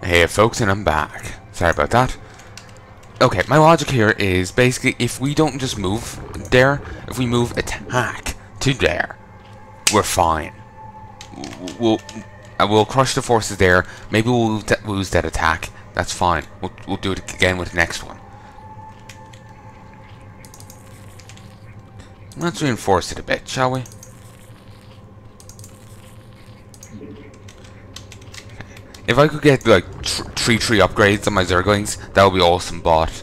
Hey folks, and I'm back. Sorry about that. Okay, my logic here is basically if we don't just move there, if we move attack to there, we're fine. We'll crush the forces there. Maybe we'll lose that attack. That's fine. We'll do it again with the next one. Let's reinforce it a bit, shall we? If I could get like tree upgrades on my Zerglings, that would be awesome. But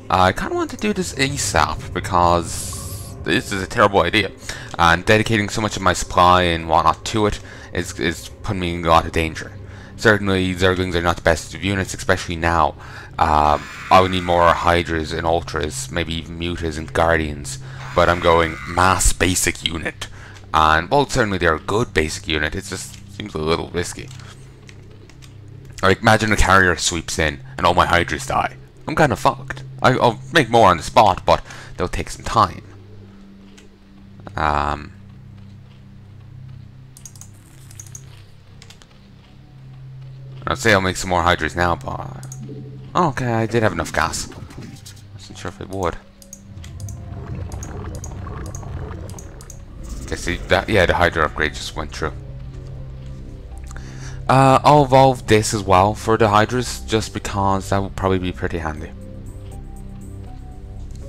I kind of want to do this ASAP because this is a terrible idea, and dedicating so much of my supply and whatnot to it is putting me in a lot of danger. Certainly, Zerglings are not the best of units, especially now. I would need more Hydras and Ultras, maybe even Mutas and Guardians. But I'm going mass basic unit, and well, certainly they're a good basic unit. It just seems a little risky. Like, imagine a carrier sweeps in and all my Hydras die. I'm kind of fucked. I'll make more on the spot, but they'll take some time. I'd say I'll make some more Hydras now, but oh, okay, I did have enough gas. Wasn't sure if it would. Okay, see that? Yeah, the Hydra upgrade just went through. I'll evolve this as well for the Hydras, just because that will probably be pretty handy.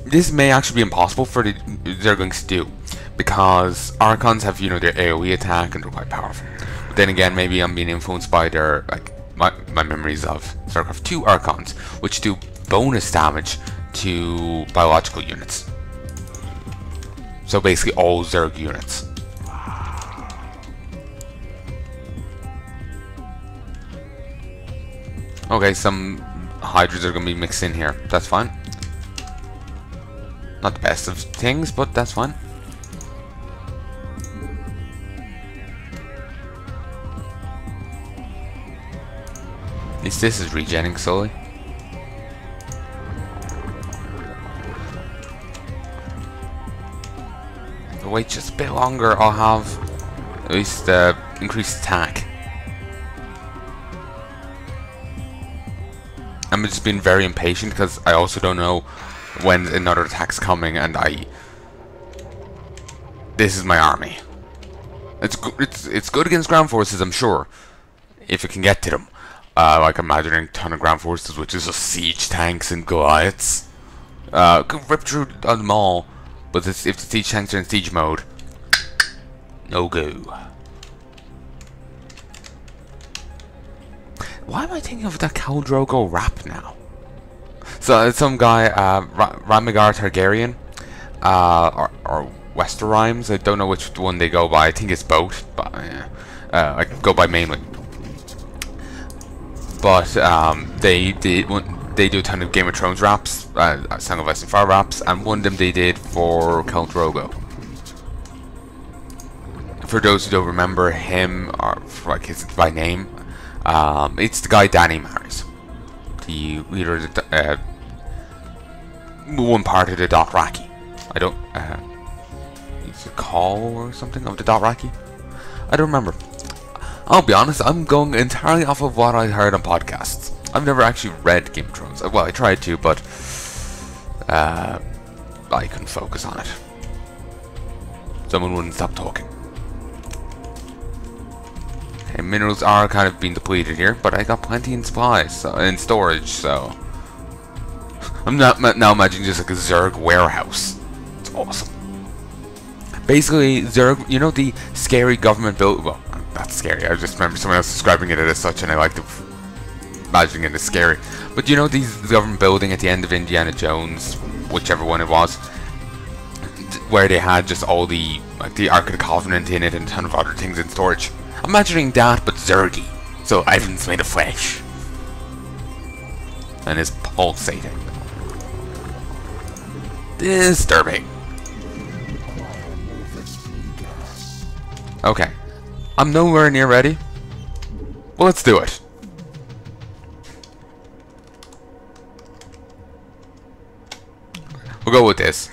This may actually be impossible for the Zerglings to do, because Archons have, you know, their AoE attack and they're quite powerful. But then again, maybe I'm being influenced by their, like, my memories of StarCraft 2 Archons, which do bonus damage to biological units. So basically all Zerg units. Okay, some Hydras are going to be mixed in here. That's fine. Not the best of things, but that's fine. At least this is regenning slowly. If I wait just a bit longer, I'll have at least increased attack. I'm just being very impatient because I also don't know when another attack's coming, and this is my army. It's good against ground forces, I'm sure, if it can get to them. Like imagining a ton of ground forces, which is just siege tanks and Goliaths. Could rip through on them all, but if the siege tanks are in siege mode, no go. Why am I thinking of that Khal Drogo rap now? So it's some guy, Rhaegar Targaryen, or Wester Rhymes. I don't know which one they go by. I think it's both, but I go by mainly. But they do a ton of Game of Thrones raps, Song of Ice and Fire raps, and one of them they did for Khal Drogo. For those who don't remember him, or like his by name. It's the guy Dany marries. The leader of the, one part of the Dothraki. I don't, it's a call or something of the Dothraki? I don't remember. I'll be honest, I'm going entirely off of what I heard on podcasts. I've never actually read Game of Thrones. Well, I tried to, but, I couldn't focus on it. Someone wouldn't stop talking. Okay, minerals are kind of being depleted here, but I got plenty in supplies, so, in storage, so I'm not now imagining just like a Zerg warehouse. It's awesome. Basically, Zerg, you know the scary government build. Well, not scary. I just remember someone else describing it as such, and I like to imagining it as scary. But you know these government building at the end of Indiana Jones, whichever one it was, where they had just all the like the Ark of the Covenant in it and a ton of other things in storage. I'm imagining that, but Zergy. So Ivan's made of flesh. And is pulsating. Disturbing. Okay. I'm nowhere near ready. Well, let's do it. We'll go with this.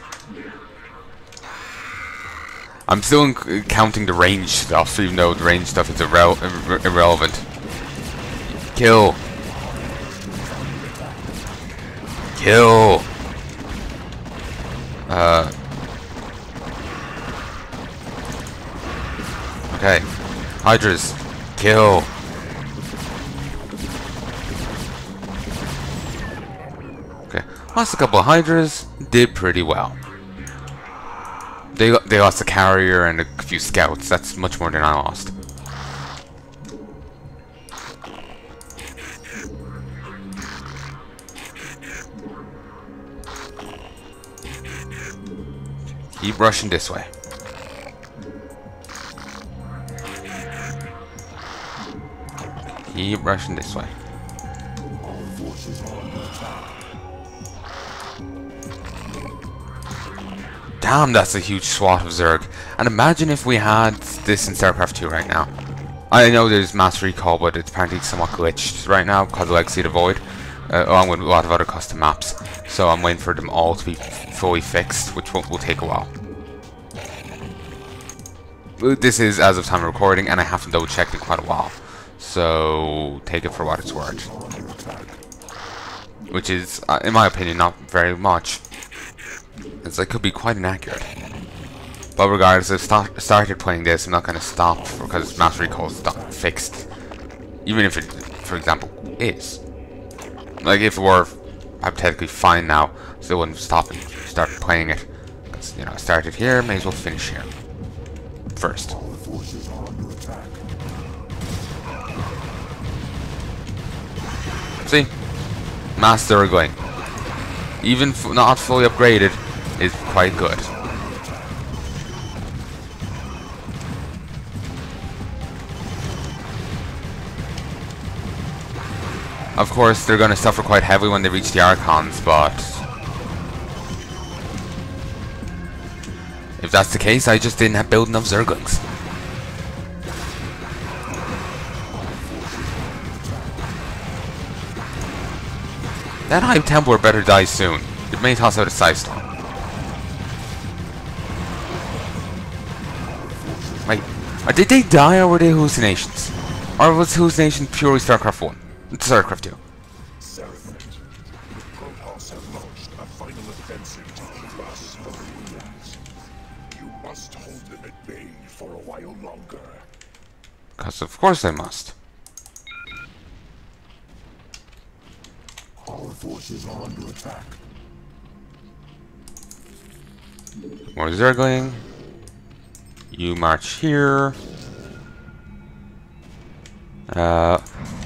I'm still counting the range stuff, even though the range stuff is irrelevant. Kill. Kill. Okay. Hydras. Kill. Okay. Lost a couple of Hydras. Did pretty well. They lost a carrier and a few scouts. That's much more than I lost. Keep rushing this way. Keep rushing this way. Damn, that's a huge swath of Zerg. And imagine if we had this in StarCraft 2 right now. I know there's mass recall, but it's apparently somewhat glitched right now because of Legacy of the Void, along with a lot of other custom maps. So I'm waiting for them all to be fully fixed, which will take a while. This is as of time of recording, and I haven't double checked in quite a while. So take it for what it's worth. Which is, in my opinion, not very much. As it could be quite inaccurate. But regardless, I've started playing this, I'm not going to stop because mass recall is not fixed. Even if it, for example, is. Like, if it were hypothetically fine now, still wouldn't stop and start playing it. Because, you know, I started here, may as well finish here. First. See? Master are going. Even not fully upgraded is quite good. Of course, they're going to suffer quite heavily when they reach the Archons, but if that's the case, I just didn't have build enough Zerglings. That Hive Templar better die soon. It may toss out a Scythe Storm. Wait, did they die or were they hallucinations? Or was hallucination purely StarCraft 1? StarCraft 2. Protoss have launched a final offensive to keep us Marines. You must hold them at bay for a while longer. Because of course I must. Our forces are under attack. More Zergling. You march here.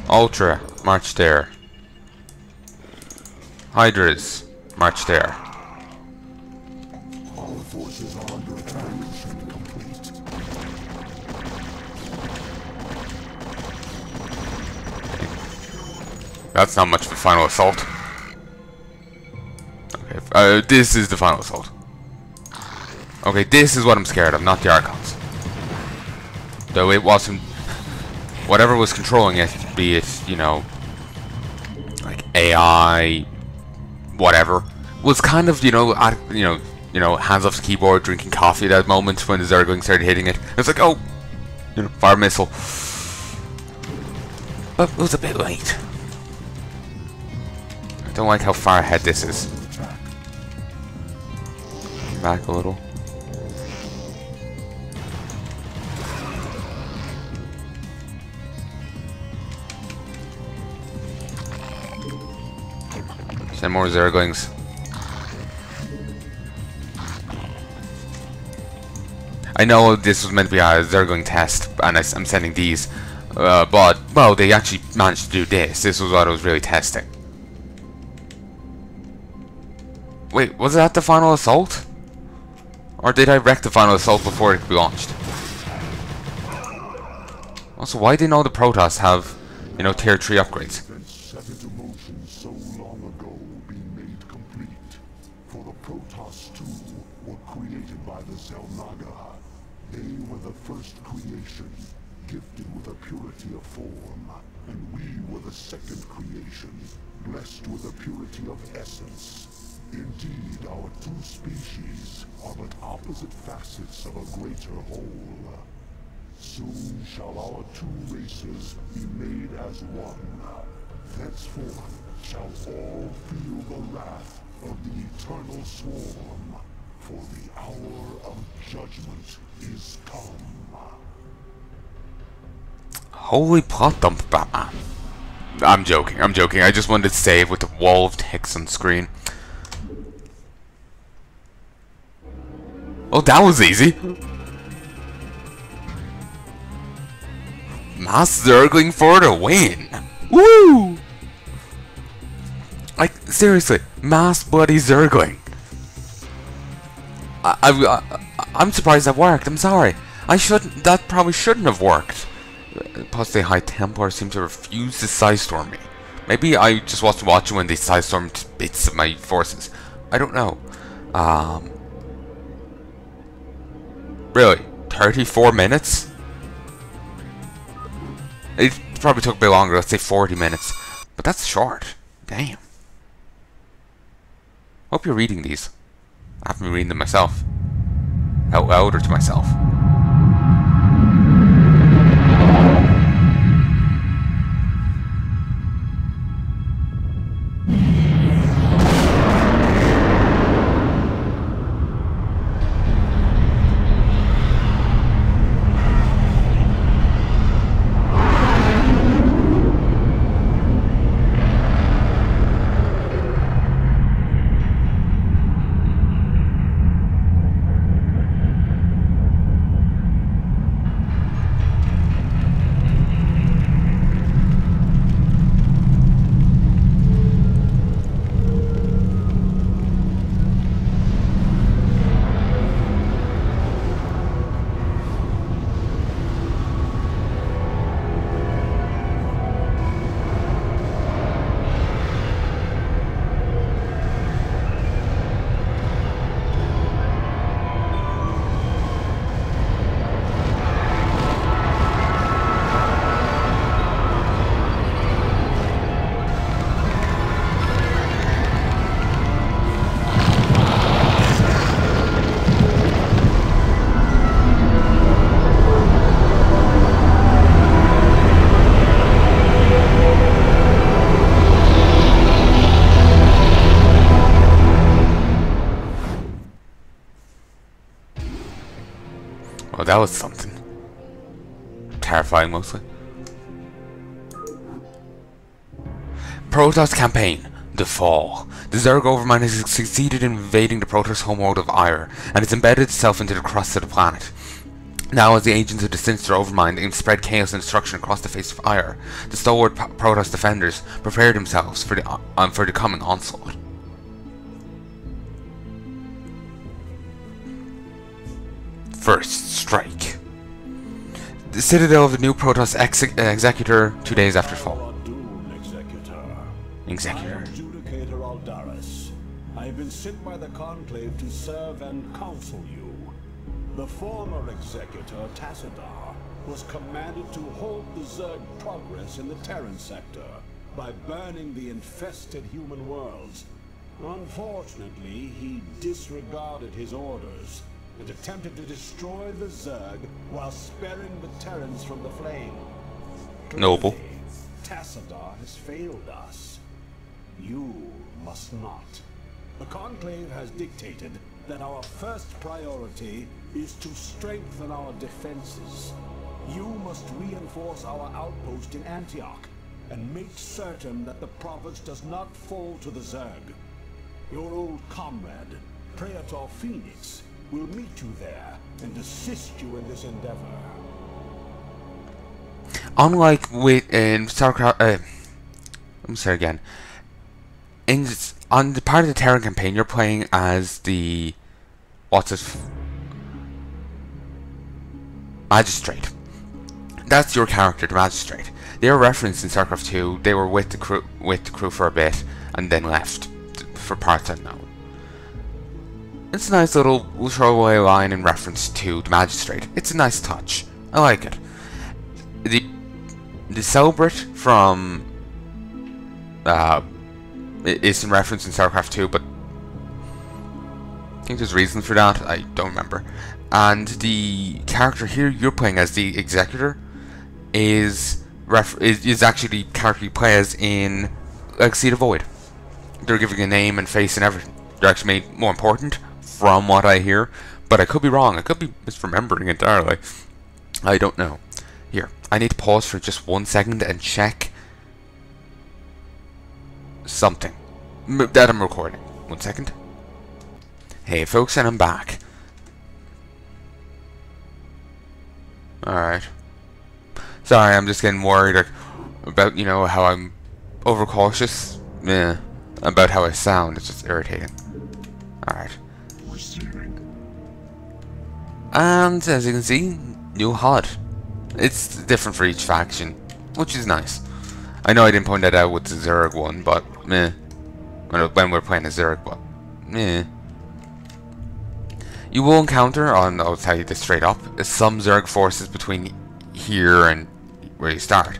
Ultra, march there. Hydras, march there. Our forces are under attack. Complete. That's not much of a final assault. Okay, this is the final assault. Okay, this is what I'm scared of, not the Archons. Though it wasn't... Whatever was controlling it, be it, you know, like AI, whatever, was kind of, you know, hands off the keyboard, drinking coffee at that moment when the Zergling started hitting it. It's like, oh, you know, fire missile. But it was a bit late. I don't like how far ahead this is. Back a little. Send more Zerglings. I know this was meant to be a Zergling test, and I'm sending these, but, well, they actually managed to do this. This was what I was really testing. Wait, was that the final assault? Or did I wreck the final assault before it could be launched? Also, why didn't all the Protoss have, you know, tier 3 upgrades? First creation, gifted with a purity of form, and we were the second creation, blessed with a purity of essence. Indeed, our two species are but opposite facets of a greater whole. Soon shall our two races be made as one. Thenceforth shall all feel the wrath of the eternal swarm, for the hour of judgment is come. Holy plot dump, Batman. I'm joking, I'm joking. I just wanted to save with the wall of text on screen. Oh, that was easy. Mass Zergling for the win. Woo! Like, seriously, Mass Bloody Zergling. I'm surprised that worked. I'm sorry. That probably shouldn't have worked. Plus, the High Templar seem to refuse to Psystorm me. Maybe I just wasn't watching when they Psystormed bits of my forces. I don't know. Really? 34 minutes? It probably took a bit longer. Let's say 40 minutes. But that's short. Damn. Hope you're reading these. I haven't been reading them myself. Out loud or to myself. Oh, that was something. Terrifying, mostly. Protoss Campaign. The Fall. The Zerg Overmind has succeeded in invading the Protoss homeworld of Ire, and has embedded itself into the crust of the planet. Now, as the agents of the sinister Overmind aim to spread chaos and destruction across the face of Ire, the stalwart Protoss defenders prepare themselves for the coming onslaught. First Strike. The citadel of the new Protoss Executor 2 days after fall. Executor. Adjudicator Aldaris. I have been sent by the Conclave to serve and counsel you. The former Executor, Tassadar, was commanded to halt the Zerg progress in the Terran sector by burning the infested human worlds. Unfortunately, he disregarded his orders and attempted to destroy the Zerg while sparing the Terrans from the flame. Noble. Clearly, Tassadar has failed us. You must not. The Conclave has dictated that our first priority is to strengthen our defenses. You must reinforce our outpost in Antioch and make certain that the province does not fall to the Zerg. Your old comrade, Praetor Fenix, will meet you there and assist you in this endeavor. Unlike in StarCraft, let me say again. On the part of the Terran campaign, you're playing as the Magistrate. That's your character, the Magistrate. They were referenced in StarCraft 2. They were with the crew for a bit and then left for parts unknown. It's a nice little throwaway line in reference to the Magistrate. It's a nice touch. I like it. The Celebrate from is in reference in StarCraft 2, but I think there's reasons for that. I don't remember. And the character here you're playing as, the Executor, is is actually the character you play as in Legacy of the Void. They're giving a name and face and everything. They're actually made more important, from what I hear. But I could be wrong. I could be misremembering entirely. I don't know. Here, I need to pause for just 1 second and check something that I'm recording. 1 second. Hey folks, and I'm back. Alright. Sorry, I'm just getting worried about, you know, how I'm overcautious. Yeah. About how I sound. It's just irritating. Alright. And as you can see, new HUD. It's different for each faction, which is nice. I know I didn't point that out with the Zerg one, but meh. When we're playing a Zerg, but meh. You will encounter, I'll tell you this straight up, some Zerg forces between here and where you start.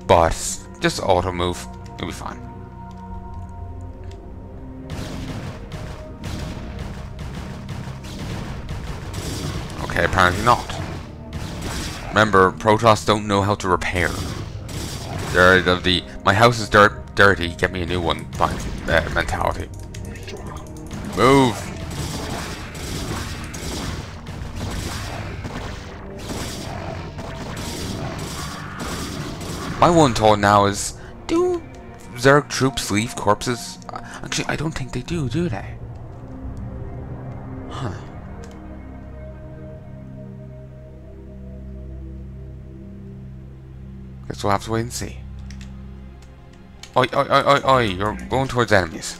But just auto move, you'll be fine. Okay, apparently not. Remember, Protoss don't know how to repair. They're of the "my house is dirty, get me a new one" mentality. Move. My one thought now is, do Zerg troops leave corpses? Actually, I don't think they do they? Huh. Guess we'll have to wait and see. Oi, oi, oi, oi, oi, you're going towards enemies.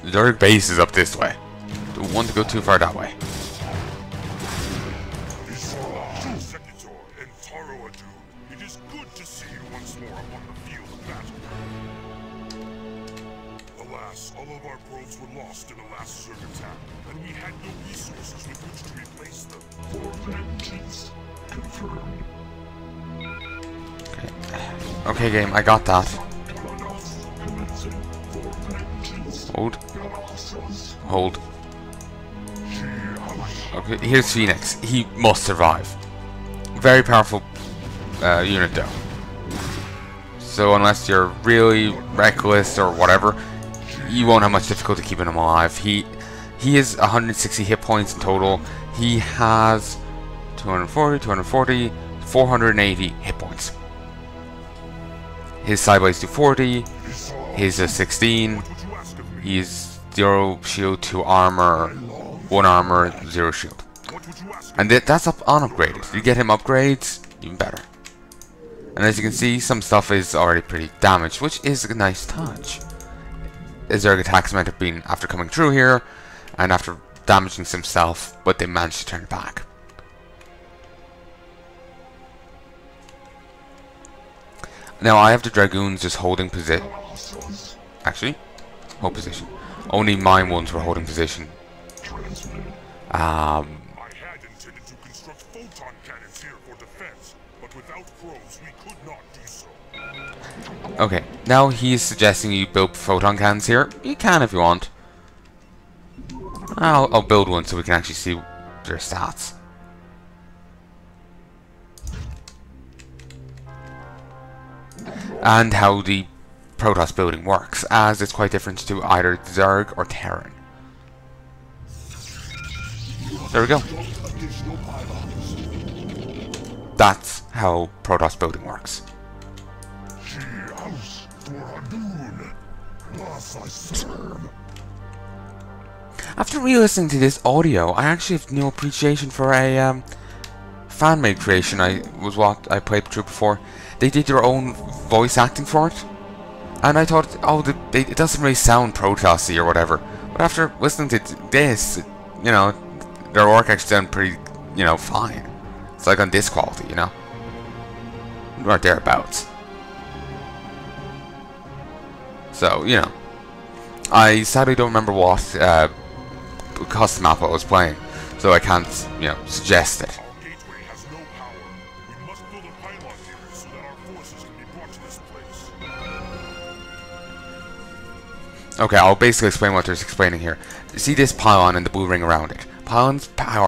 Their base is up this way. Don't want to go too far that way. It is good to see you once more upon the field of battle. Alas, all of our probes were lost in the last Zerg attack, and we had no resources with which to replace them. For vengeance confirmed. Okay, game, I got that. Hold. Hold. Okay, here's Fenix. He must survive. Very powerful unit though. So unless you're really reckless or whatever, you won't have much difficulty keeping him alive. He is 160 hit points in total. He has 240, 480 hit points. His sideways do 40. His 16. He's 0 shield, 2 armor, 1 armor, 0 shield. And that's up on upgraded. If you get him upgrades, even better. And as you can see, some stuff is already pretty damaged, which is a nice touch. Zerg attacks might have been after coming through here, and after damaging himself, but they managed to turn it back. Now I have the Dragoons just holding position. Actually, hold position. Only mine ones were holding position. I had intended to construct photon cannons here for defense, but without probes we could not do so. Okay, now he's suggesting you build photon cannons here. You can if you want. I'll build one so we can actually see their stats. And how the Protoss building works, as it's quite different to either Zerg or Terran. There we go. That's how Protoss building works. After re-listening to this audio, I actually have no appreciation for a fan-made creation. I played through before. They did their own voice acting for it, and I thought, oh, it doesn't really sound Protoss-y or whatever. But after listening to this, you know, their work actually sounded pretty, you know, fine. It's like on this quality, you know, or thereabouts. So, you know, I sadly don't remember what custom map I was playing, so I can't, you know, suggest it. Our gateway has no power. We must build a pylon here so that our forces can be brought to this place. Okay, I'll basically explain what there's explaining here. See this pylon and the blue ring around it. Pylon's power